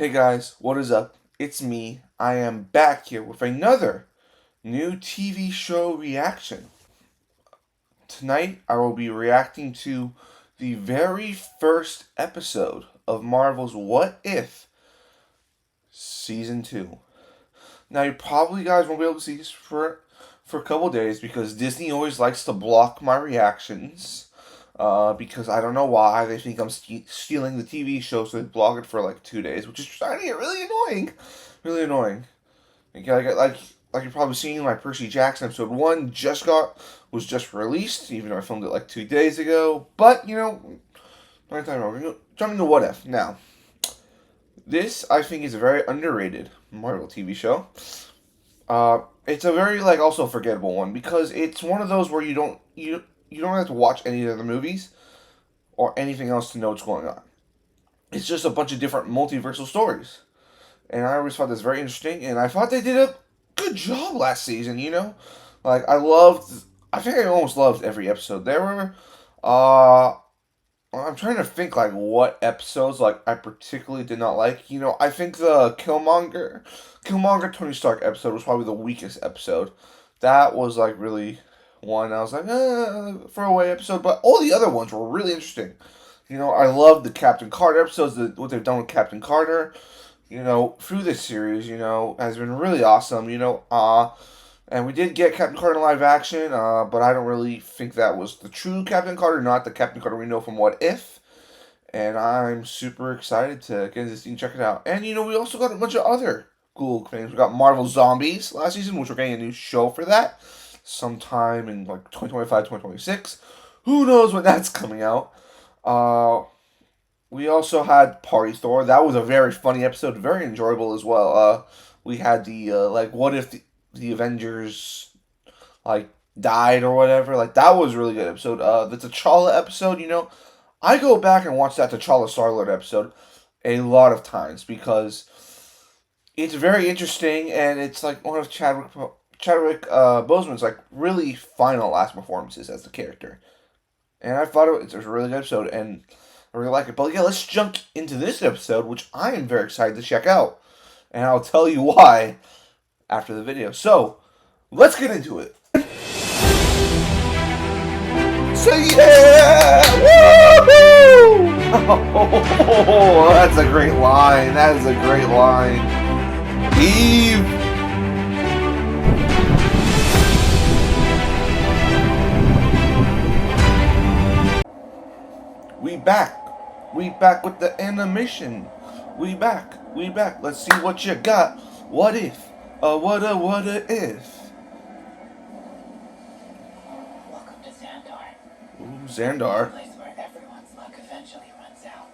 Hey guys, what is up? It's me. I am back here with another new TV show reaction. Tonight I will be reacting to the very first episode of Marvel's What If Season 2. Now you probably guys won't be able to see this for a couple days because Disney always likes to block my reactions. Because I don't know why they think I'm stealing the TV show, so they block it for like 2 days, which is starting to get really annoying. Really annoying. Like you're probably seeing, my Percy Jackson episode 1 was just released, even though I filmed it like 2 days ago. But not time wrong. Jumping to What If now. This I think is a very underrated Marvel TV show. It's a very also forgettable one because it's one of those where you don't have to watch any of the movies or anything else to know what's going on. It's just a bunch of different multiversal stories. And I always thought this very interesting, and I thought they did a good job last season, Like, I think I almost loved every episode. There were, I'm trying to think, like, what episodes, like, I particularly did not like. I think the Killmonger Tony Stark episode was probably the weakest episode. That was, like, really one I was like, throwaway episode, but all the other ones were really interesting. I love the Captain Carter episodes, what they've done with Captain Carter, through this series, has been really awesome, and we did get Captain Carter in live action, but I don't really think that was the true Captain Carter, not the Captain Carter we know from What If, and I'm super excited to get this thing, check it out. And, we also got a bunch of other cool things. We got Marvel Zombies last season, which we're getting a new show for that sometime in like 2025, 2026. Who knows when that's coming out. We also had Party Thor. That was a very funny episode, very enjoyable as well. We had the what if the Avengers like died or whatever. Like, that was a really good episode. The T'Challa episode, I go back and watch that T'Challa Star-Lord episode a lot of times because it's very interesting, and it's like one of Chadwick Boseman's like really final last performances as the character. And I thought it was a really good episode, and I really like it. But yeah, let's jump into this episode, which I am very excited to check out. And I'll tell you why after the video. So, let's get into it. So yeah! Woohoo! Oh, that's a great line. That is a great line. Eve! We back. We back with the animation. We back. We back. Let's see what you got. What if? What a if? Welcome to Xandar. Ooh, Xandar. A place where everyone's luck eventually runs out.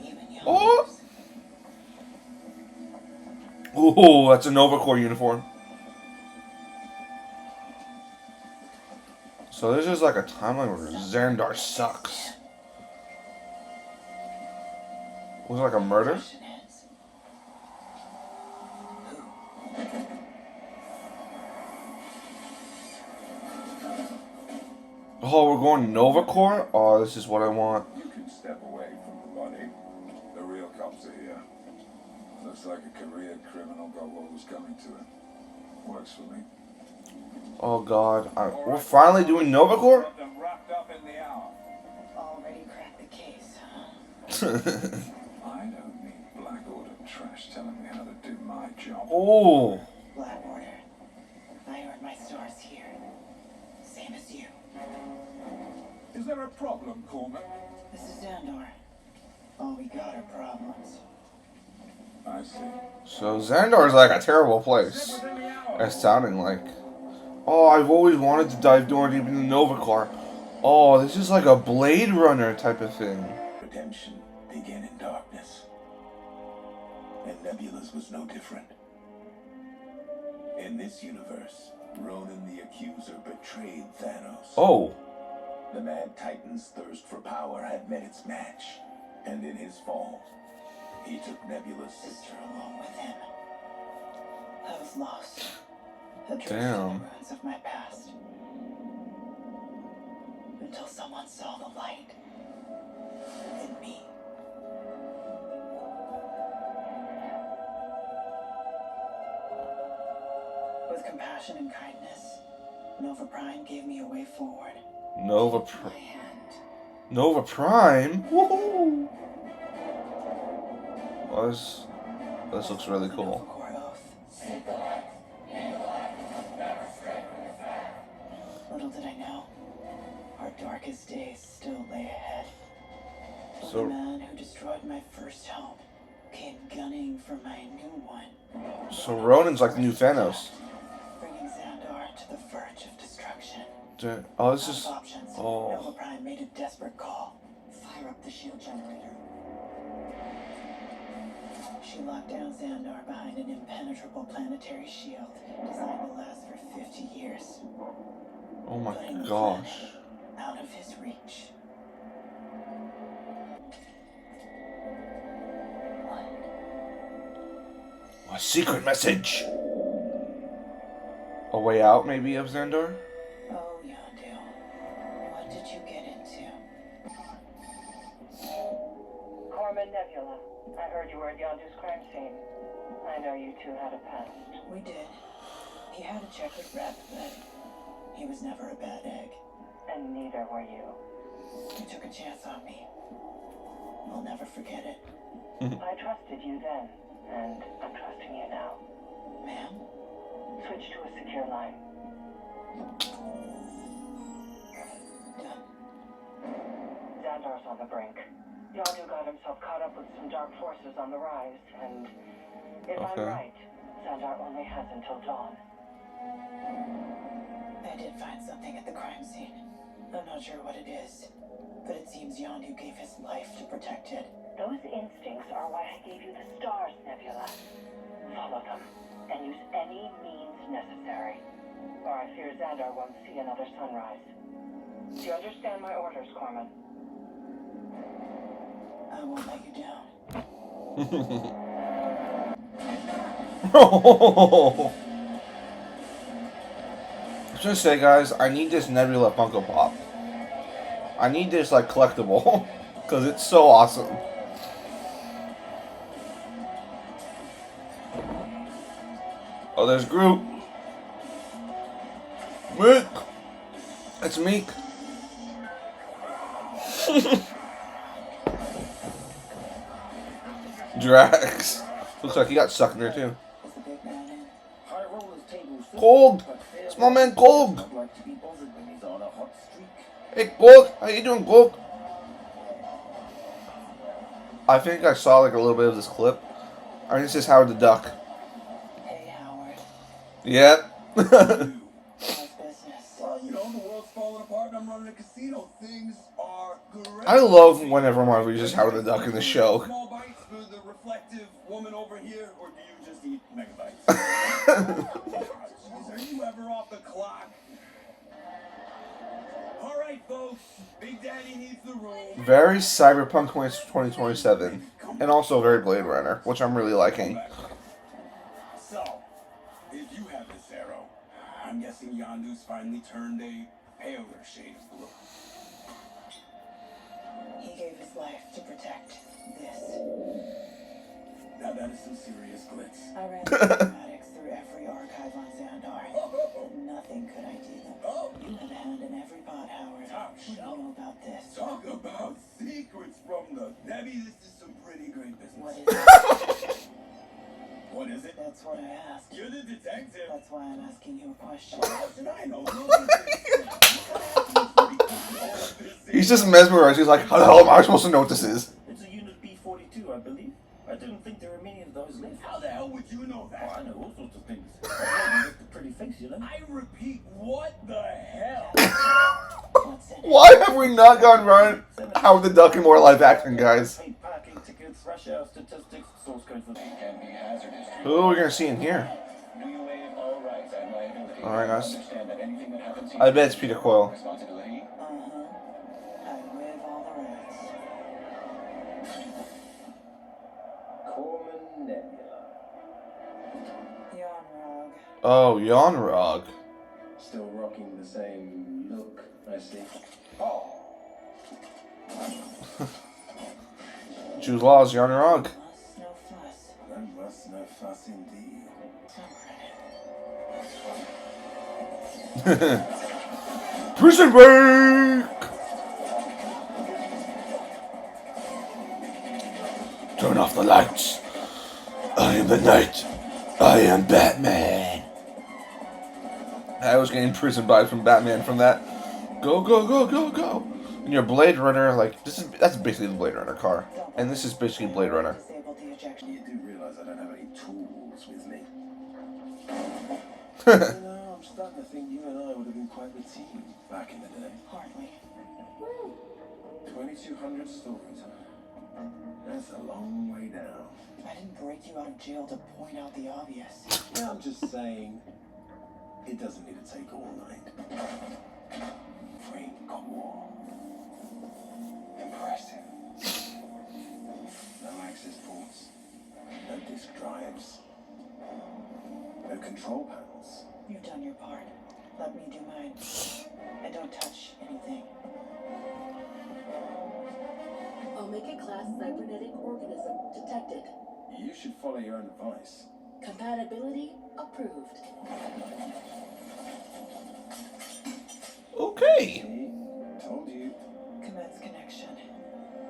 Even young. Oh! Ooh, that's a NOVA CORP uniform. So this is like a timeline where Xandar sucks. Was it like a murder? Oh, we're going NOVA CORP? Oh, this is what I want. You can step away from the body. The real cops are here. Looks like a career criminal got what was coming to him. Works for me. Oh God, we're finally doing NOVA CORP? Already cracked the case, huh? I don't need Black Order trash telling me how to do my job. Oh. Black Order. I earned my stars here. Same as you. Is there a problem, Coleman? This is Xandar. All we got are problems. I see. So Xandar is like a terrible place. It's sounding like. Oh, I've always wanted to dive more deep into NOVA CORP. Oh, this is like a Blade Runner type of thing. Redemption began in darkness. And Nebula's was no different. In this universe, Ronan the Accuser betrayed Thanos. Oh. The Mad Titan's thirst for power had met its match. And in his fall, he took Nebula's sister Along with him. I was lost. Adrift Damn. in the ruins of my past. Until someone saw the light in me. With compassion and kindness, Nova Prime gave me a way forward. Nova My hand. Nova Prime? Woohoo! Well, this looks really The cool. NOVA CORP oath. Little did I know, our darkest days still lay ahead. But the man who destroyed my first home came gunning for my new one. So Ronan's like the new Thanos. Bringing Xandar to the verge of destruction. Oh, this Out is. of options, Oh. Nova Prime made a desperate call. Fire up the shield generator. She locked down Xandar behind an impenetrable planetary shield designed to last for 50 years. Oh my Putting the gosh. planet out of his reach. A secret message. A way out, maybe, of Xandar? Oh, Yondu. What did you get into? Corman Nebula. I heard you were at Yondu's crime scene. I know you two had a past. We did. He had a checkered rep, but he was never a bad egg. And neither were you. You took a chance on me. I'll never forget it. I trusted you then, and I'm trusting you now. Ma'am? Switch to a secure line. Done. Xandar's on the brink. Yondu got himself caught up with some dark forces on the rise, and if I'm right, Xandar only has until dawn. I did find something at the crime scene. I'm not sure what it is, but it seems Yondu gave his life to protect it. Those instincts are why I gave you the stars, Nebula. Follow them, and use any means necessary, or I fear Xandar won't see another sunrise. Do you understand my orders, Corman? I won't let you down. I was gonna say, guys, I need this Nebula Funko Pop. I need this, like, collectible. Because it's so awesome. Oh, there's Groot. Meek. It's Meek. Drax. Looks like he got sucked in there, too. Is the big man in? High rollers tables full, Gold. but fair It's my man, Gold. I'd like to be bothered when he's on a hot streak. Hey, Gold. How you doing, Gold? I think I saw, like, a little bit of this clip. I think this is Howard the Duck. Hey, Howard. Yep. How's business? Well, you know, the world's falling apart and I'm running a casino. Things are great. I love whenever Marvel uses Howard the Duck in the show. Small bites for the reflective woman over here, or do you just eat megabytes? Jeez, are you ever off the clock? All right, folks. Big Daddy needs the room. Very Cyberpunk 2027. And also very Blade Runner, which I'm really liking. So, if you have this arrow, I'm guessing Yondu's finally turned a paler shade of blue. He gave his life to protect this. Now that is some serious glitz. I ran mathematics through every archive on Xandar. Oh, Nothing could ID them. oh. You have a hand in every pot, Howard. Top What do you shelf. know about this? Talk about secrets from the Nebby. This is some pretty great business. What is it? What is it? That's what I asked. You're the detective. That's why I'm asking you a question. How should I know? He's just mesmerized. He's like, how the hell am I supposed to know what this is? It's a unit B-42, I believe. I didn't think there were many of those left. How the hell would you know Oh, that? I know all sorts of things. Just a pretty face, you know. I repeat, what the hell? What's in it? Why have we not gone run Howard the Duck in more live action, guys? Paid parking tickets, rush hour statistics, source code for Can be hazardous. Who are we going to see in here? Do you waive all rights and liability? Alright, guys. Understand that anything that happens I bet it's Peter Quill. responsibility. I waive all the rights. Corman Nebula. Yarnrog. Oh, Yonrog. Still rocking the same look, I see. Oh, Jude Law's Yonrog. Must no fuss. That must not fuss indeed. Subreddit. Prison break! Turn off the lights. I am the night. I am Batman. I was getting prison vibes from Batman from that. Go, go, go, go, go. And your Blade Runner, like, that's basically the Blade Runner car. And this is basically Blade Runner. You do realize I don't have any tools with me. You know, I'm starting to think you and I would have been quite the team back in the day. Hardly. 2,200 stories, huh? That's a long way down. I didn't break you out of jail to point out the obvious. Yeah, I'm just saying, it doesn't need to take all night. Free core. Impressive. No access ports. No disk drives. No control panels. You've done your part. Let me do mine. And don't touch anything. Omega class cybernetic organism detected. You should follow your own advice. Compatibility approved. Okay. See? Told you. Commence connection.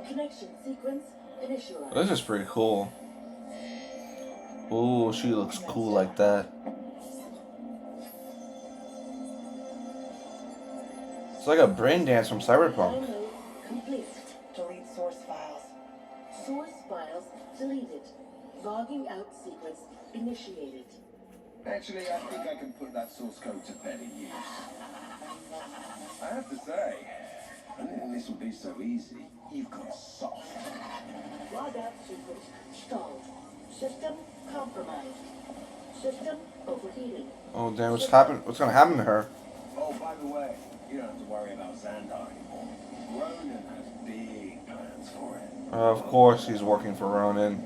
Connection sequence initialized. This is pretty cool. Ooh, she looks cool like that. It's like a brain dance from Cyberpunk. Download complete. Delete source files. Source files deleted. Logging out sequence initiated. Actually, I think I can put that source code to better use. I have to say, I didn't think this would be so easy. You've got soft. Log out sequence stalled. System compromised. System overheating. Oh damn, what's gonna happen to her? Oh, by the way, you don't have to worry about Xandar anymore. Ronan has big plans for it. Of course he's working for Ronan.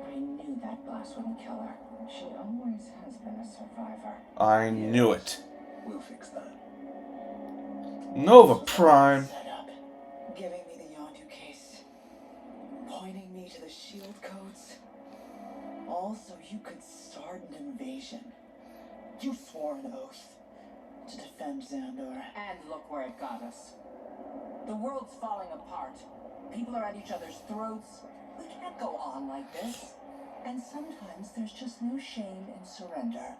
I knew that glass wouldn't kill her. She always has been a survivor. I knew it. We'll fix that. Nova Prime. Set up. Giving me the Yondu case. Pointing me to the shield codes. All so you could start an invasion. You swore an oath to defend Xandar. And look where it got us. The world's falling apart. People are at each other's throats. We can't go on like this. And sometimes there's just no shame in surrender.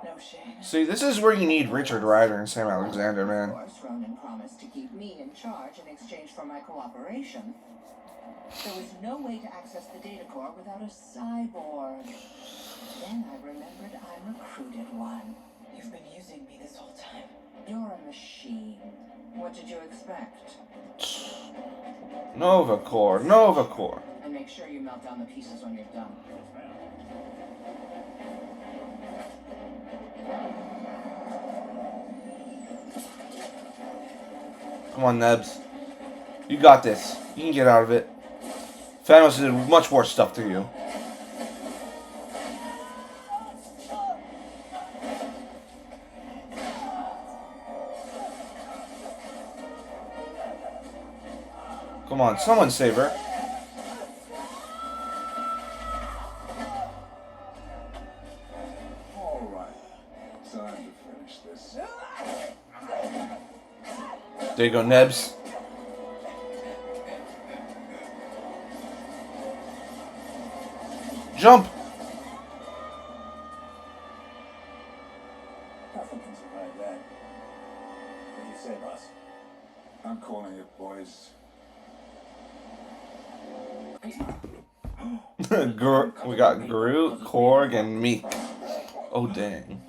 No shame. See, this is where you need Richard Rider and Sam Alexander, Of man. course, Ronan promised to keep me in charge in exchange for my cooperation. There was no way to access the data core without a cyborg. Then I remembered I recruited one. You've been using me this whole time. You're a machine. What did you expect? Nova Corps, Nova Corps. And make sure you melt down the pieces when you're done. Come on, Nebs. You got this. You can get out of it. Thanos did much worse stuff to you. Come on, someone save her. All right. Time to finish this. There you go, Nebs. Jump! Nothing can survive that. What do you say, boss? I'm calling it, boys. We got Groot, Korg, and me. Oh, dang.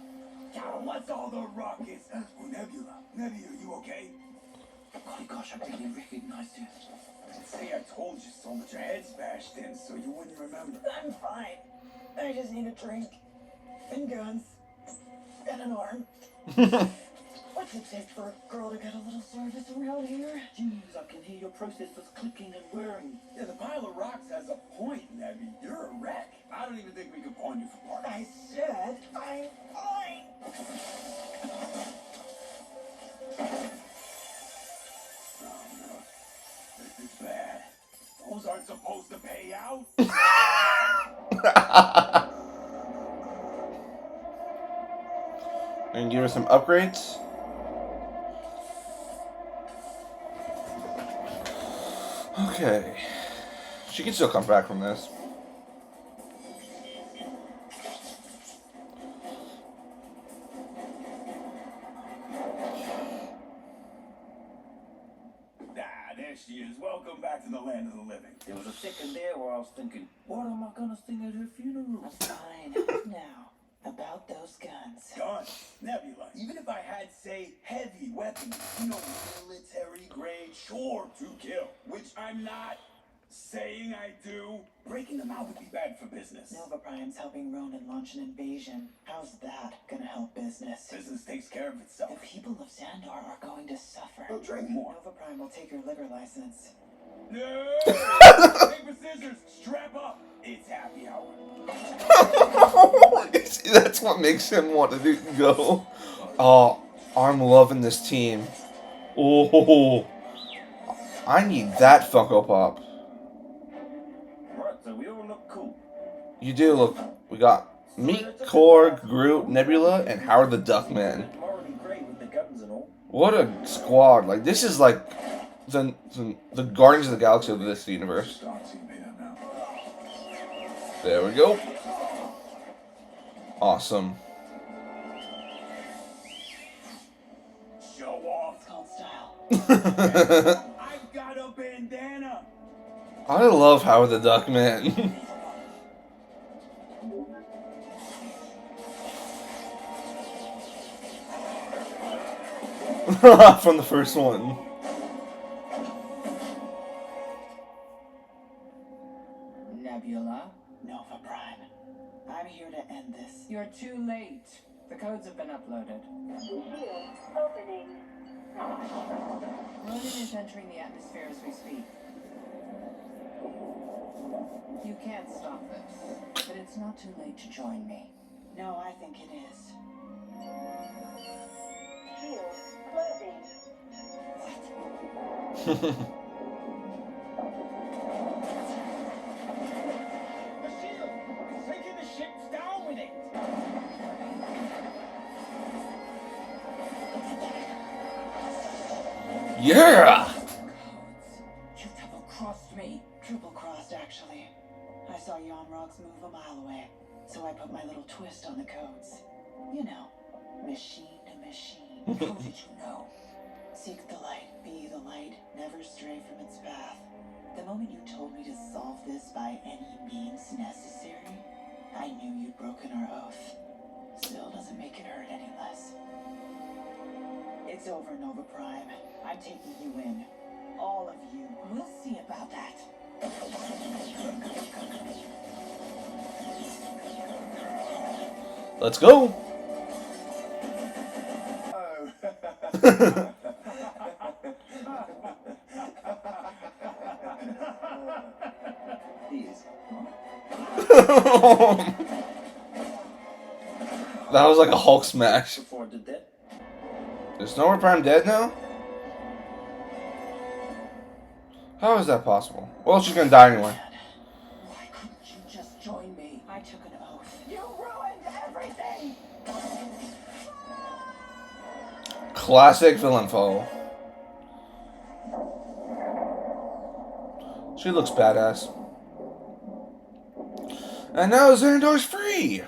What's all the rockets? Oh, Nebula. Nebula, you okay? Oh gosh, I didn't recognize you. See, I told you so, but your head's bashed in, so you wouldn't remember. I'm fine. I just need a drink. And guns. And an arm. What's it take for a girl to get a little service around here? Jeez, I can hear your processors clicking and whirring. Yeah, the pile of rocks has a point, Nebby. You're a wreck. I don't even think we could pawn you for parts. I said I'm fine. supposed to pay out? And give her some upgrades. Okay. She can still come back from this. There she is. Welcome back to the land of the living. There was a second there where I was thinking, what am I gonna sing at her funeral? Fine. Now, about those guns. Guns, Nebula. Even if I had, say, heavy weapons, military grade, sure to kill, which I'm not saying I do, breaking them out would be bad for business. Nova Prime's helping Ronan launch an invasion. How's that gonna help business? Business takes care of itself. The people of Xandar are going to suffer. They'll drink more. Nova Prime will take your liquor license. No! Paper, scissors, strap up. It's happy hour. See, that's what makes him want to go. Oh, I'm loving this team. Oh, I need that Funko Pop. Right, so we all look cool. You do look. We got Meat, Korg, Groot, Nebula, and Howard the Duckman. Morally great with the guns and all. What a squad! Like this is like the Guardians of the Galaxy of this universe. Start team here now. There we go. Awesome. Show off. It's called style. I've got a bandana. I love Howard the Duckman. From the first one. Nebula, Nova Prime. I'm here to end this. You're too late. The codes have been uploaded. Shield opening. Ronan is entering the atmosphere as we speak. You can't stop this, but it's not too late to join me. No, I think it is. Shield closing. The shield! It's taking the ships down with it! Yeah. Codes. You double-crossed me. Triple-crossed, actually. I saw Yon Rocks move a mile away, so I put my little twist on the codes. You know, machine to machine. How did you know? Seek the light, be the light, never stray from its path. The moment you told me to solve this by any means necessary, I knew you'd broken our oath. Still doesn't make it hurt any less. It's over, Nova Prime. I'm taking you in. All of you. We'll see about that. Let's go. Oh. He is. That was like a Hulk smash. Before the dead. Is Nova Prime dead now? How is that possible? Well, she's gonna die anyway. Why couldn't you just join me? I took an oath. You ruined everything! Classic villain foe. She looks badass. And now Xandar's free!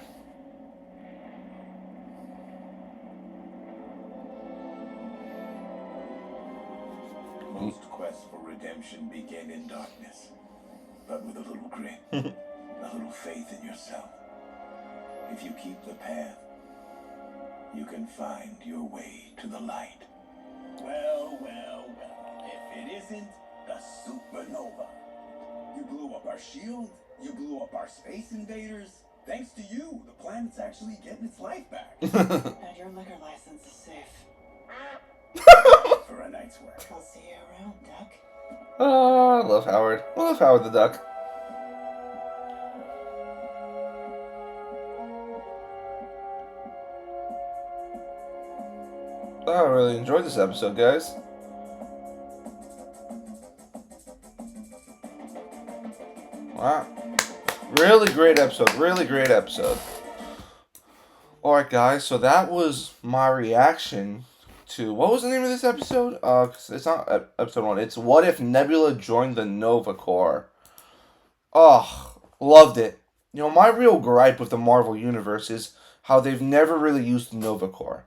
Most quests for redemption begin in darkness, but with a little grit, a little faith in yourself. If you keep the path, you can find your way to the light. Well, well, well, if it isn't the supernova. You blew up our shield, you blew up our space invaders. Thanks to you, the planet's actually getting its life back. And your liquor license is safe. For a night's work. I'll see you around, Duck. Oh, I love Howard. I love Howard the Duck. I really enjoyed this episode, guys. Wow. Really great episode. Really great episode. Alright, guys, so that was my reaction to. What was the name of this episode? It's not episode 1. It's What If Nebula Joined the NOVA Corps? Oh, loved it. You know, my real gripe with the Marvel Universe is how they've never really used the NOVA Corps.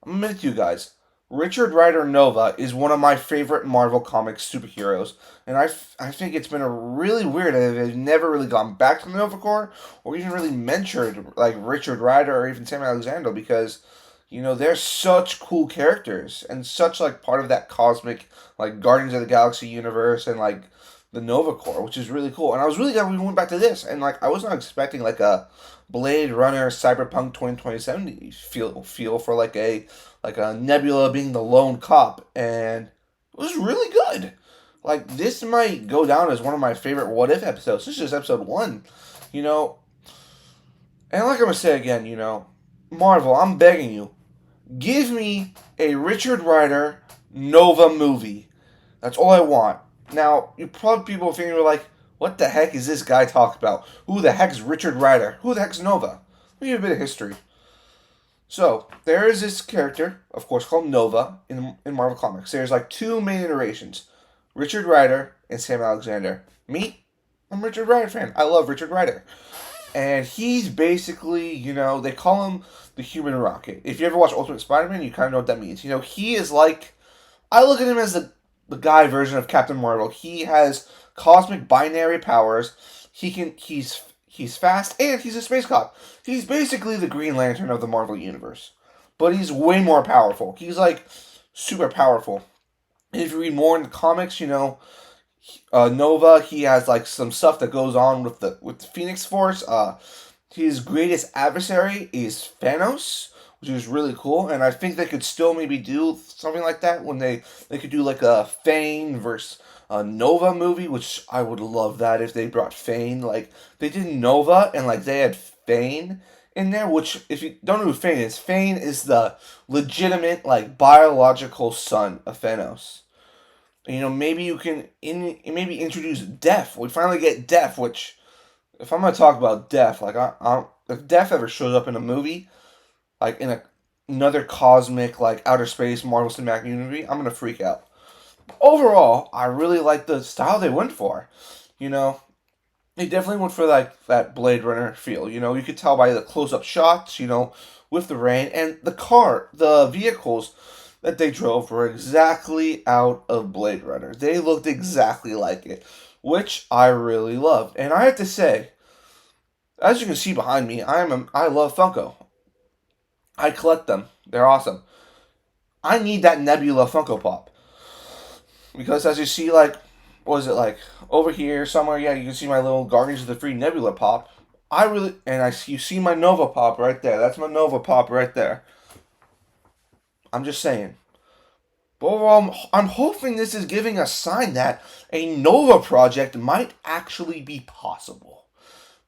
I'm gonna admit to you guys, Richard Rider Nova is one of my favorite Marvel Comics superheroes, and I think it's been a really weird that they've never really gone back to the Nova Corps or even really mentioned like Richard Rider or even Sam Alexander because you know they're such cool characters and such like part of that cosmic like Guardians of the Galaxy universe and like the Nova Corps, which is really cool. And I was really glad we went back to this, and like I was not expecting like a Blade Runner Cyberpunk 2027 feel for like a Nebula being the lone cop, and it was really good. Like this might go down as one of my favorite What If episodes. This is just episode 1, you know. And like I'm gonna say again, you know, Marvel, I'm begging you, give me a Richard Rider Nova movie. That's all I want. Now, you probably people thinking like, what the heck is this guy talking about? Who the heck is Richard Rider? Who the heck is Nova? Let me give you a bit of history. So, there is this character, of course, called Nova in Marvel Comics. There's like 2 main iterations, Richard Rider and Sam Alexander. Me, I'm a Richard Rider fan. I love Richard Rider. And he's basically, you know, they call him the human rocket. If you ever watch Ultimate Spider-Man, you kind of know what that means. You know, he is like, I look at him as the guy version of Captain Marvel. He has cosmic binary powers. He's fast and he's a space cop. He's basically the Green Lantern of the Marvel universe, but he's way more powerful. He's like super powerful. And if you read more in the comics, you know, Nova, he has like some stuff that goes on with the Phoenix Force. His greatest adversary is Thanos, which is really cool, and I think they could still maybe do something like that when they could do like a Fane versus a Nova movie, which I would love that if they brought Fane. Like they did Nova and like they had Fane in there, which if you don't know who Fane is the legitimate like biological son of Thanos. You know, maybe you can maybe introduce Death. We finally get Death, which if I'm gonna talk about Death, like if Death ever shows up in a movie, like in another cosmic like outer space Marvel Cinematic Universe, I'm gonna freak out. Overall, I really like the style they went for. You know, they definitely went for like that Blade Runner feel. You know, you could tell by the close-up shots. You know, with the rain and the vehicles that they drove were exactly out of Blade Runner. They looked exactly like it, which I really loved. And I have to say, as you can see behind me, I love Funko. I collect them. They're awesome. I need that Nebula Funko Pop. Because as you see, like, what is it, like, over here somewhere, yeah, you can see my little Guardians of the Free Nebula Pop. You see my Nova Pop right there. That's my Nova Pop right there. I'm just saying. But overall, I'm hoping this is giving a sign that a Nova project might actually be possible.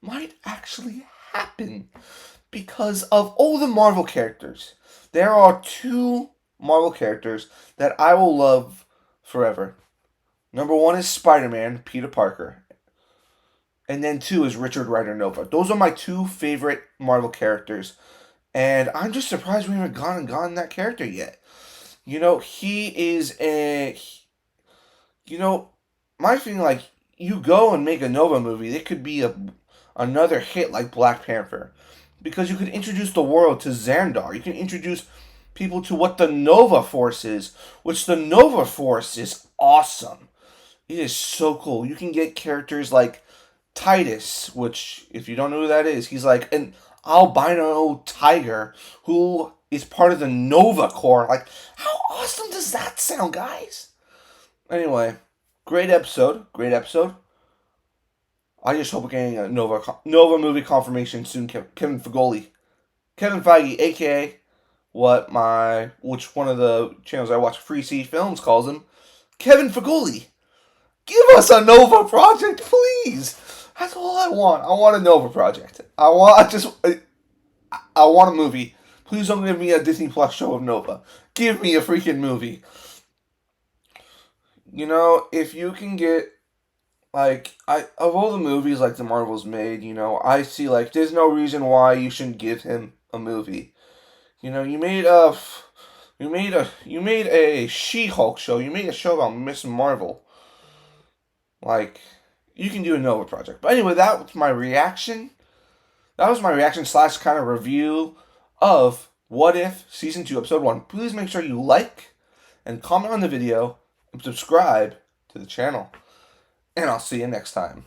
Might actually happen. Because of all the Marvel characters, there are 2 Marvel characters that I will love forever. Number 1 is Spider-Man, Peter Parker. And then 2 is Richard Rider Nova. Those are my 2 favorite Marvel characters. And I'm just surprised we haven't gotten that character yet. You know, you know, my feeling like you go and make a Nova movie, it could be another hit like Black Panther. Because you could introduce the world to Xandar. You can introduce people to what the Nova Force is, which the Nova Force is awesome. It is so cool. You can get characters like Titus, which, if you don't know who that is, he's like an albino tiger who is part of the Nova Corps. Like, how awesome does that sound, guys? Anyway, great episode. Great episode. I just hope we're getting a Nova movie confirmation soon. Kevin Feige, aka which one of the channels I watch, Free C Films, calls him, Kevin Feige. Give us a Nova project, please. That's all I want. I want a Nova project. I want a movie. Please don't give me a Disney Plus show of Nova. Give me a freaking movie. You know, if you can get like, of all the movies like the Marvels made, I see like there's no reason why you shouldn't give him a movie. You made a She-Hulk show. You made a show about Miss Marvel. Like, you can do a Nova project. But anyway, that was my reaction. That was my reaction / kind of review of What If Season 2, Episode 1. Please make sure you like and comment on the video and subscribe to the channel. And I'll see you next time.